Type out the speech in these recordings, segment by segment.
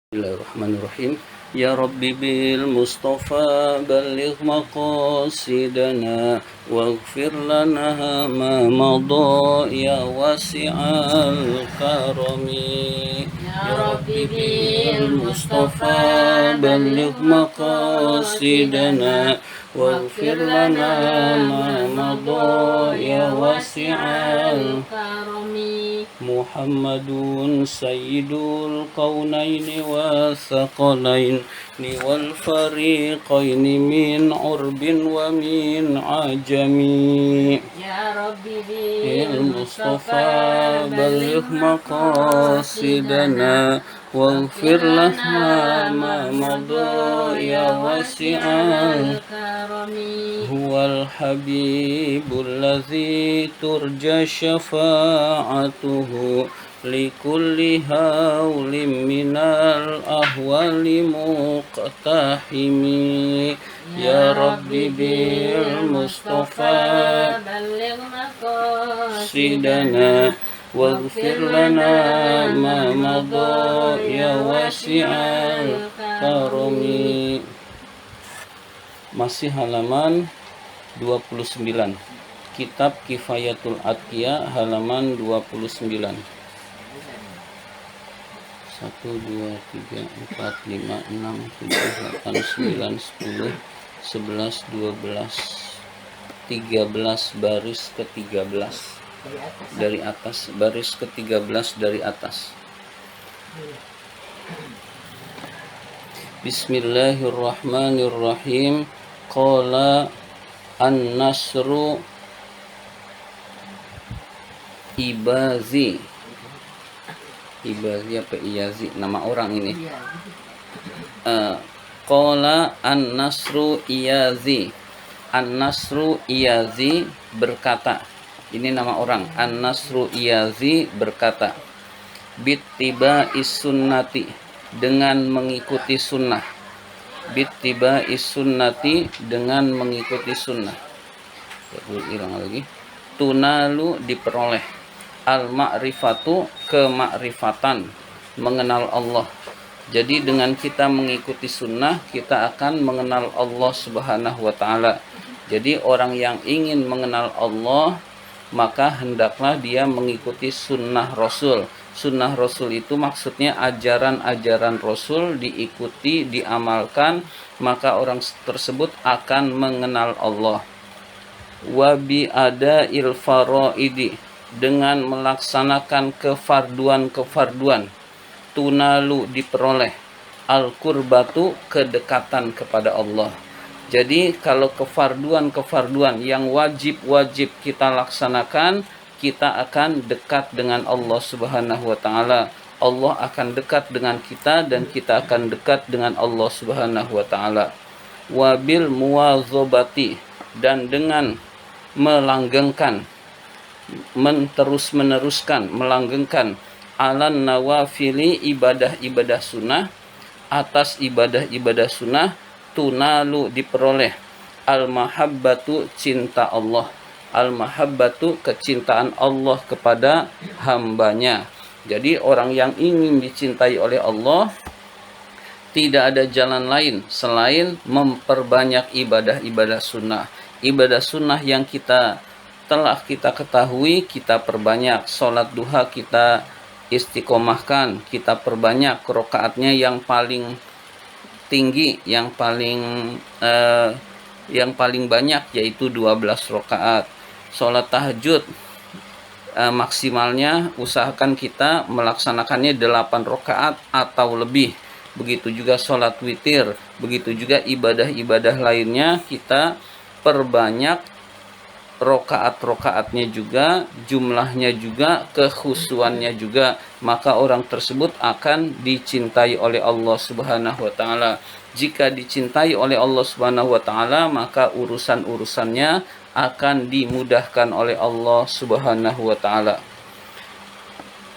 Bismillahirrahmanirrahim. Ya Rabbi bil Mustafa balligh maqasidana waghfir lana ma madha ya wasi'al karami. Ya Rabbi bil Mustafa balligh maqasidana waghfir lana ma madha ya wasi'al karami. Muhammadun sayyidul qawnaini wa thaqalain wal fariqaini min urbin wa min ajami. Ya Rabbi bil Mustafa balligh maqasidana waghfir lana ma madha ya wasi'al karami. Huwal habibul ladzi turja syafa'atuhu likulli haulim minal ahwali muqtahimi. Ya Rabbi bil Mustafa balligh maqasidana waghfir lana ma madha ya wasi'al karami. Masih halaman 29. Kitab Kifayatul Atqiya halaman 29. 1, 2, 3, 4, 5, 6, 7, 8, 9, 10, 11, 12, 13 baris ke-13 dari atas, baris ke-13 dari atas. Bismillahirrahmanirrahim. Qala an-Nasru Ibazi. Ibazi apa Iyazi? Nama orang ini. Qala an-Nasru Iyazi. An-Nasru Iyazi berkata. Ini nama orang. An-Nasru Iyazi berkata. Bittiba is-sunnati, dengan mengikuti sunnah. Bittiba is-sunnati, dengan mengikuti sunnah. Hilang lagi. Tunalu, diperoleh. Al-ma'rifatu, kemakrifatan, mengenal Allah. Jadi dengan kita mengikuti sunnah, kita akan mengenal Allah Subhanahu wa ta'ala. Jadi orang yang ingin mengenal Allah, maka hendaklah dia mengikuti sunnah Rasul. Sunnah Rasul itu maksudnya ajaran-ajaran Rasul diikuti, diamalkan, maka orang tersebut akan mengenal Allah. Wabi ada il faraidi, dengan melaksanakan kefarduan-kefarduan. Tunalu, diperoleh. Al-qurbatu, kedekatan kepada Allah. Jadi kalau kefarduan-kefarduan yang wajib-wajib kita laksanakan, kita akan dekat dengan Allah Subhanahu wa ta'ala. Allah akan dekat dengan kita dan kita akan dekat dengan Allah Subhanahu wa ta'ala. Wabil muwazobati, dan dengan melanggengkan, menerus-meneruskan, melanggengkan, alan nawafili, ibadah-ibadah sunnah, atas ibadah-ibadah sunnah. Tunalu, diperoleh. Al-mahabbatu, cinta Allah. Al-mahabbatu, kecintaan Allah kepada hambanya. Jadi orang yang ingin dicintai oleh Allah, tidak ada jalan lain selain memperbanyak ibadah-ibadah sunnah. Ibadah sunnah yang telah kita ketahui, kita perbanyak. Sholat duha kita istiqomahkan, kita perbanyak rakaatnya yang paling tinggi, yang paling banyak, yaitu 12 rakaat. Sholat tahajud maksimalnya usahakan kita melaksanakannya 8 rakaat atau lebih. Begitu juga sholat witir, begitu juga ibadah-ibadah lainnya kita perbanyak rokaat-rokaatnya juga, jumlahnya juga, kekhusuannya juga, maka orang tersebut akan dicintai oleh Allah Subhanahu wa ta'ala. Jika dicintai oleh Allah Subhanahu wa ta'ala, maka urusan-urusannya akan dimudahkan oleh Allah Subhanahu wa ta'ala.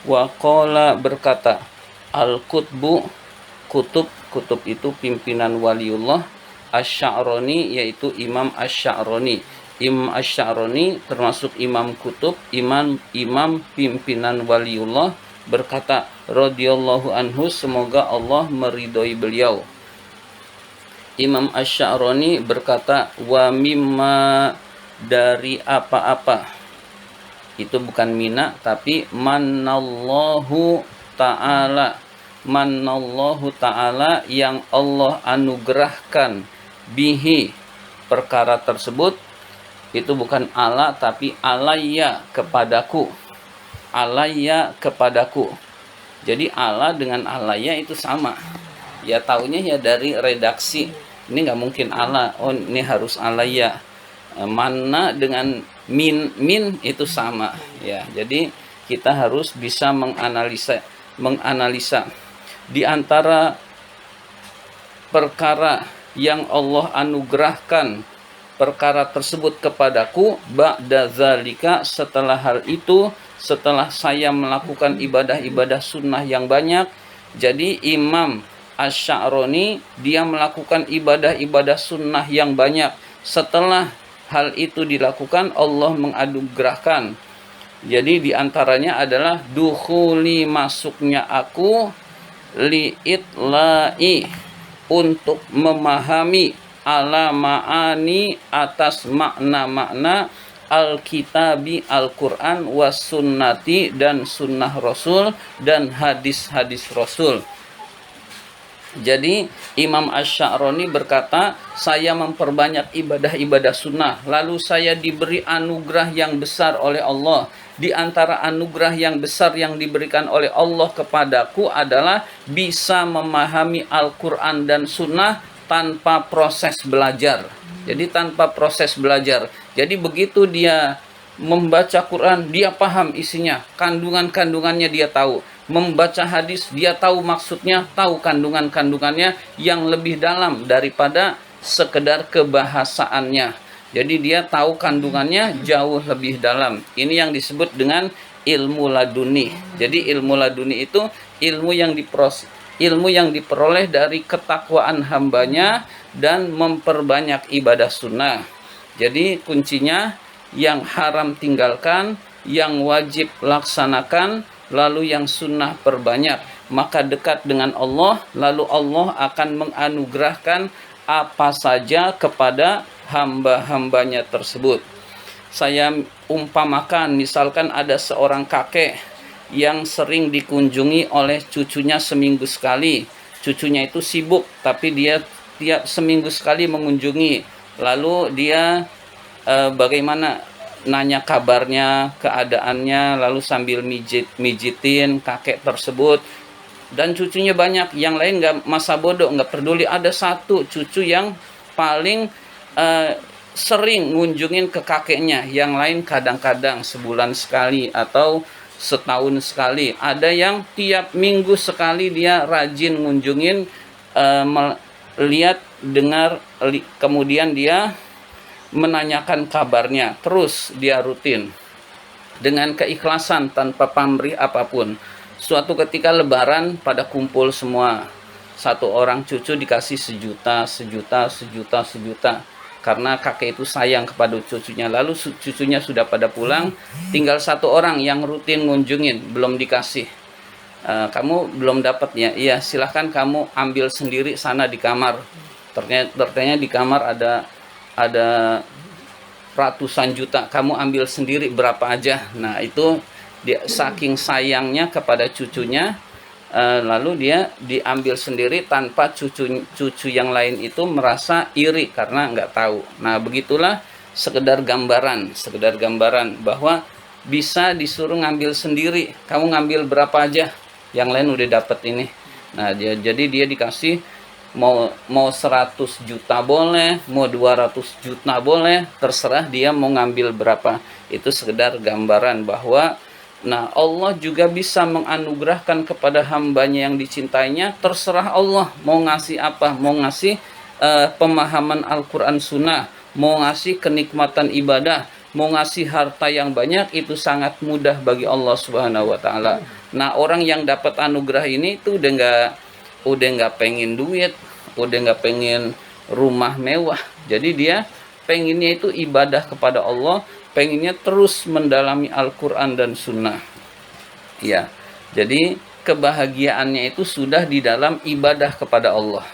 Wa qala, berkata, al-qutbu, kutub itu pimpinan waliullah, Asy-Sya'rani, yaitu Imam Asy-Sya'rani. Imam Asy-Sya'rani termasuk imam kutub, imam pimpinan waliullah, berkata radhiyallahu anhu, semoga Allah meridhoi beliau. Imam Asy-Sya'rani berkata, wa mimma, dari apa-apa. Itu bukan mina, tapi manallahu ta'ala. Manallahu ta'ala, yang Allah anugerahkan, bihi, perkara tersebut. Itu bukan ala, tapi alayya, kepadaku. Alayya, kepadaku. Jadi ala dengan alayya itu sama. Ya taunya ya dari redaksi. Ini nggak mungkin ala, oh ini harus alayya. Mana dengan min itu sama. Ya, jadi kita harus bisa menganalisa di antara perkara yang Allah anugerahkan perkara tersebut kepadaku, ba'da zalika, setelah hal itu, setelah saya melakukan ibadah-ibadah sunnah yang banyak. Jadi Imam Asy-Sya'rani dia melakukan ibadah-ibadah sunnah yang banyak. Setelah hal itu dilakukan, Allah menganugerahkan. Jadi diantaranya adalah dukhuli, masuknya aku, li'itla'i, untuk memahami, ala ma'ani, atas makna-makna, al-kitabi, Al-Quran, was sunnati, dan sunnah Rasul, dan hadis-hadis Rasul. Jadi Imam Asy-Sya'rani berkata, saya memperbanyak ibadah-ibadah sunnah, lalu saya diberi anugerah yang besar oleh Allah. Di antara anugerah yang besar yang diberikan oleh Allah kepadaku adalah bisa memahami Al-Quran dan sunnah tanpa proses belajar. Jadi tanpa proses belajar. Jadi begitu dia membaca Quran, dia paham isinya, kandungan-kandungannya dia tahu. Membaca hadis, dia tahu maksudnya, tahu kandungan-kandungannya yang lebih dalam daripada sekedar kebahasaannya. Jadi dia tahu kandungannya jauh lebih dalam. Ini yang disebut dengan ilmu laduni. Jadi ilmu laduni itu ilmu yang diperoleh dari ketakwaan hambanya dan memperbanyak ibadah sunnah. Jadi kuncinya, yang haram tinggalkan, yang wajib laksanakan, lalu yang sunnah perbanyak, maka dekat dengan Allah, lalu Allah akan menganugerahkan apa saja kepada hamba-hambanya tersebut. Saya umpamakan, misalkan ada seorang kakek yang sering dikunjungi oleh cucunya seminggu sekali. Cucunya itu sibuk, tapi dia tiap seminggu sekali mengunjungi. Lalu dia bagaimana, nanya kabarnya, keadaannya, lalu sambil mijitin kakek tersebut. Dan cucunya banyak, yang lain nggak masa bodoh, nggak peduli. Ada satu cucu yang paling sering ngunjungin ke kakeknya, yang lain kadang-kadang sebulan sekali atau setahun sekali. Ada yang tiap minggu sekali dia rajin ngunjungin, lihat, dengar, kemudian dia menanyakan kabarnya, terus dia rutin dengan keikhlasan tanpa pamrih apapun. Suatu ketika lebaran pada kumpul semua, satu orang cucu dikasih sejuta, karena kakek itu sayang kepada cucunya. Lalu cucunya sudah pada pulang, tinggal satu orang yang rutin ngunjungin, belum dikasih. Kamu belum dapat ya? Iya, silahkan kamu ambil sendiri sana di kamar. Ternyata di kamar ada ratusan juta, kamu ambil sendiri berapa aja. Nah itu dia saking sayangnya kepada cucunya, lalu dia diambil sendiri tanpa cucu yang lain itu merasa iri karena nggak tahu. Nah begitulah, sekedar gambaran bahwa bisa disuruh ngambil sendiri, kamu ngambil berapa aja, yang lain udah dapat ini. Nah jadi dia dikasih mau 100 juta boleh, mau 200 juta boleh, terserah dia mau ngambil berapa. Itu sekedar gambaran bahwa Allah juga bisa menganugerahkan kepada hambanya yang dicintainya. Terserah Allah mau ngasih apa, mau ngasih pemahaman Al-Quran Sunnah, mau ngasih kenikmatan ibadah, mau ngasih harta yang banyak, itu sangat mudah bagi Allah Subhanahu wa Ta'ala. Nah orang yang dapat anugerah ini tuh udah nggak pengen duit, udah nggak pengen rumah mewah. Jadi dia pengennya itu ibadah kepada Allah, pengennya terus mendalami Al-Quran dan Sunnah. Ya, Jadi kebahagiaannya itu sudah di dalam ibadah kepada Allah.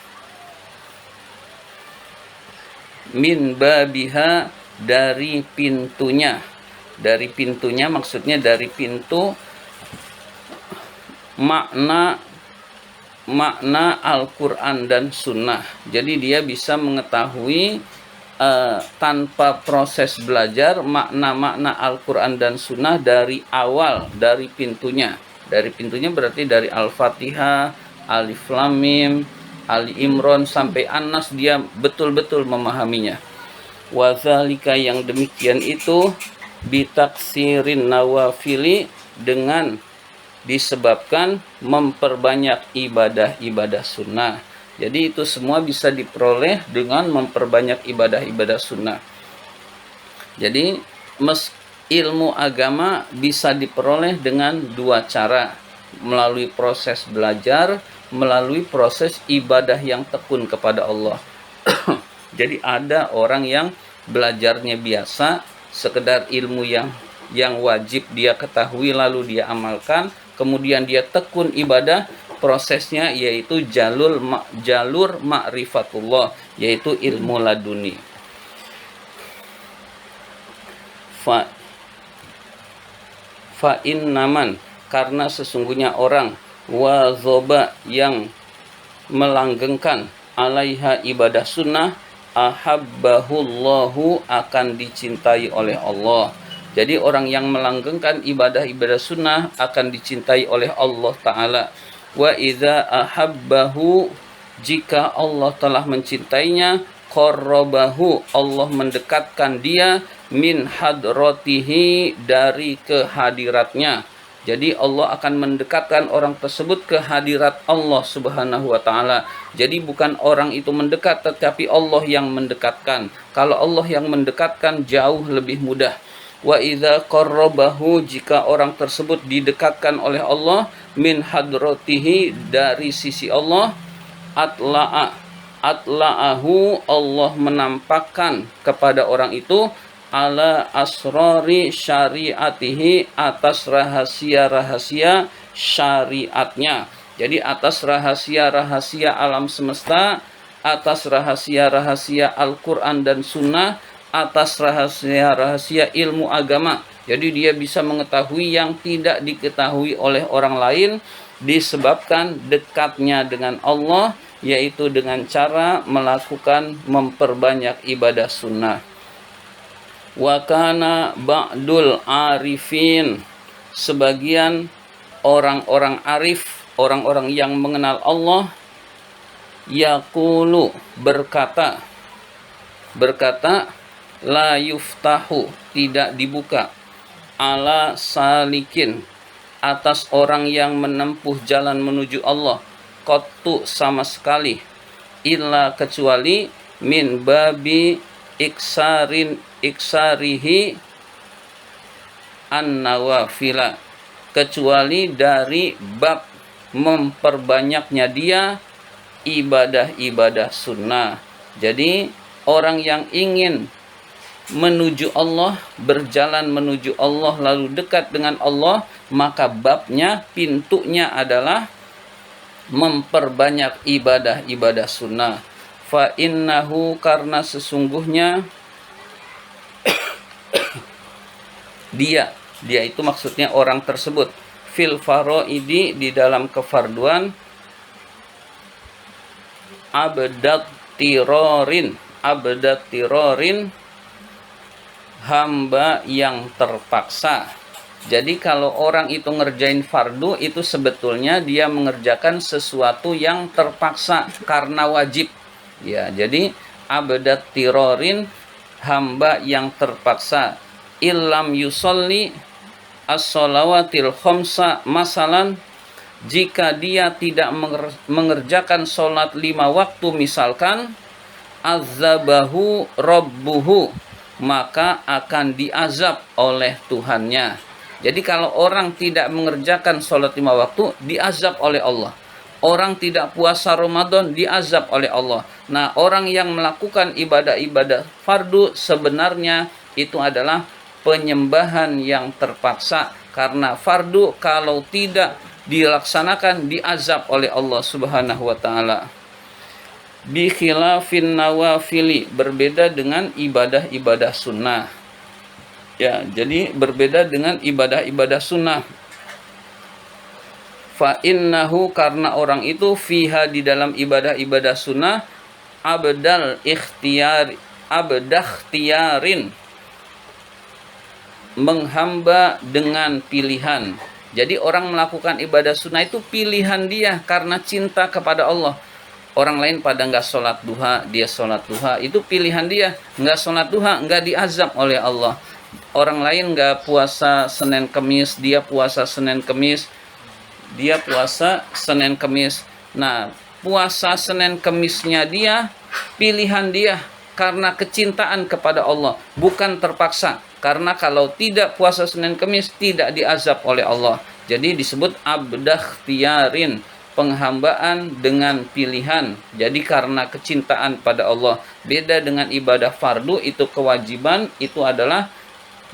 Min babiha, dari pintunya. Dari pintunya maksudnya dari pintu makna Al-Quran dan Sunnah. Jadi dia bisa mengetahui tanpa proses belajar makna-makna Al-Quran dan Sunnah dari awal, dari pintunya. Dari pintunya berarti dari Al-Fatihah, Alif Lam Mim, Ali Imran sampai An-Nas, dia betul-betul memahaminya. Wazalika, yang demikian itu bitaksirin nawafili, dengan disebabkan memperbanyak ibadah-ibadah sunnah. Jadi itu semua bisa diperoleh dengan memperbanyak ibadah-ibadah sunnah. Jadi ilmu agama bisa diperoleh dengan dua cara, melalui proses belajar, melalui proses ibadah yang tekun kepada Allah. Jadi ada orang yang belajarnya biasa, sekedar ilmu yang wajib dia ketahui lalu dia amalkan, kemudian dia tekun ibadah, prosesnya yaitu jalur ma'rifatullah, yaitu ilmu laduni. Fa innaman, karena sesungguhnya orang wazoba, yang melanggengkan alaiha, ibadah sunnah, ahabbahullahu, akan dicintai oleh Allah. Jadi orang yang melanggengkan ibadah-ibadah sunnah akan dicintai oleh Allah Ta'ala. Wa idza ahabbahu, jika Allah telah mencintainya, qarrabahu, Allah mendekatkan dia, min hadratihi, dari kehadiratnya. Jadi Allah akan mendekatkan orang tersebut ke hadirat Allah Subhanahu wa Ta'ala. Jadi bukan orang itu mendekat, tetapi Allah yang mendekatkan. Kalau Allah yang mendekatkan, jauh lebih mudah. Wa idza qarrabahu, jika orang tersebut didekatkan oleh Allah, min hadratihi, dari sisi Allah, atla'ahu, Allah menampakkan kepada orang itu, ala asrori syariatihi, atas rahasia-rahasia syariatnya. Jadi atas rahasia-rahasia alam semesta, atas rahasia-rahasia Al-Quran dan Sunnah, atas rahasia-rahasia ilmu agama. Jadi dia bisa mengetahui yang tidak diketahui oleh orang lain, disebabkan dekatnya dengan Allah, yaitu dengan cara melakukan memperbanyak ibadah sunnah. Wa kana ba'dul arifin, sebagian orang-orang arif, orang-orang yang mengenal Allah, yaqulu, berkata, la yuftahu, tidak dibuka, ala salikin, atas orang yang menempuh jalan menuju Allah, qattu, sama sekali, illa, kecuali, min babi iksarihi an-nawafila, kecuali dari bab memperbanyaknya dia ibadah-ibadah sunnah. Jadi orang yang ingin menuju Allah, berjalan menuju Allah, lalu dekat dengan Allah, maka babnya, pintunya adalah memperbanyak ibadah-ibadah sunnah. Fa innahu, karena sesungguhnya dia itu maksudnya orang tersebut, fil faraidi, di dalam kefarduan, abdat tirorin, hamba yang terpaksa. Jadi kalau orang itu ngerjain fardu, itu sebetulnya dia mengerjakan sesuatu yang terpaksa karena wajib. Ya, jadi abdat tirorin, hamba yang terpaksa. Illam yusolli as-sholawatil khamsa, masalan, jika dia tidak mengerjakan sholat 5 waktu misalkan, azabahu rabbuhu, maka akan diazab oleh Tuhannya. Jadi kalau orang tidak mengerjakan sholat 5 waktu, diazab oleh Allah. Orang tidak puasa Ramadan, diazab oleh Allah. Nah, orang yang melakukan ibadah-ibadah fardu sebenarnya itu adalah penyembahan yang terpaksa. Karena fardu kalau tidak dilaksanakan, diazab oleh Allah Subhanahu wa taala. Bi khilafin nawafili, berbeda dengan ibadah-ibadah sunnah. Ya, jadi berbeda dengan ibadah-ibadah sunnah. Fa innahu, karena orang itu fiha, di dalam ibadah-ibadah sunnah, abdakhtiyarin, menghamba dengan pilihan. Jadi orang melakukan ibadah sunnah itu pilihan dia karena cinta kepada Allah. Orang lain pada nggak sholat duha, dia sholat duha, itu pilihan dia. Nggak sholat duha, nggak diazab oleh Allah. Orang lain nggak puasa Senin Kemis, dia puasa Senin Kemis. Dia puasa Senin Kemis. Nah, puasa Senin Kemisnya dia, pilihan dia karena kecintaan kepada Allah, bukan terpaksa. Karena kalau tidak puasa Senin Kemis, tidak diazab oleh Allah. Jadi disebut abdakhtiyarin, penghambaan dengan pilihan. Jadi karena kecintaan pada Allah. Beda dengan ibadah fardu, itu kewajiban, itu adalah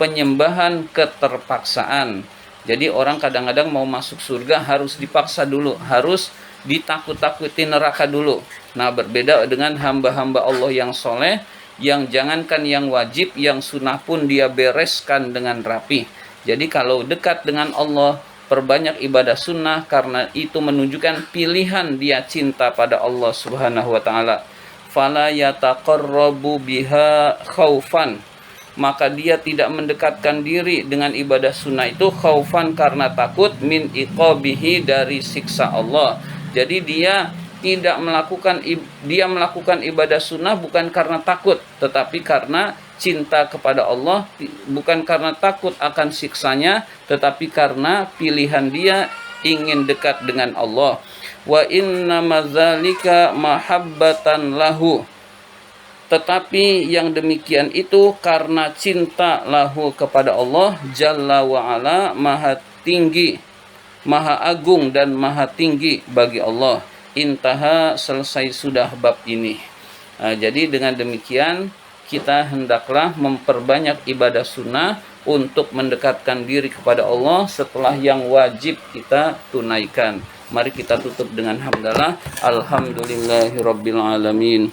penyembahan keterpaksaan. Jadi orang kadang-kadang mau masuk surga harus dipaksa dulu, harus ditakut-takuti neraka dulu. Nah, berbeda dengan hamba-hamba Allah yang soleh, yang jangankan yang wajib, yang sunnah pun dia bereskan dengan rapi. Jadi kalau dekat dengan Allah, perbanyak ibadah sunnah, karena itu menunjukkan pilihan dia cinta pada Allah Subhanahu wa taala. Fala yataqarrabu biha khaufan, maka dia tidak mendekatkan diri dengan ibadah sunnah itu khaufan, karena takut, min iqabihi, dari siksa Allah. Jadi dia melakukan ibadah sunnah bukan karena takut, tetapi karena cinta kepada Allah, bukan karena takut akan siksanya, tetapi karena pilihan dia ingin dekat dengan Allah. Wa inna madzalika mahabbatan lahu, tetapi yang demikian itu karena cinta lahu kepada Allah Jalla wa ala, maha tinggi, maha agung dan maha tinggi bagi Allah. Intaha, selesai sudah bab ini. Nah, jadi dengan demikian kita hendaklah memperbanyak ibadah sunnah untuk mendekatkan diri kepada Allah setelah yang wajib kita tunaikan. Mari kita tutup dengan hamdalah. Alhamdulillahirabbil alamin.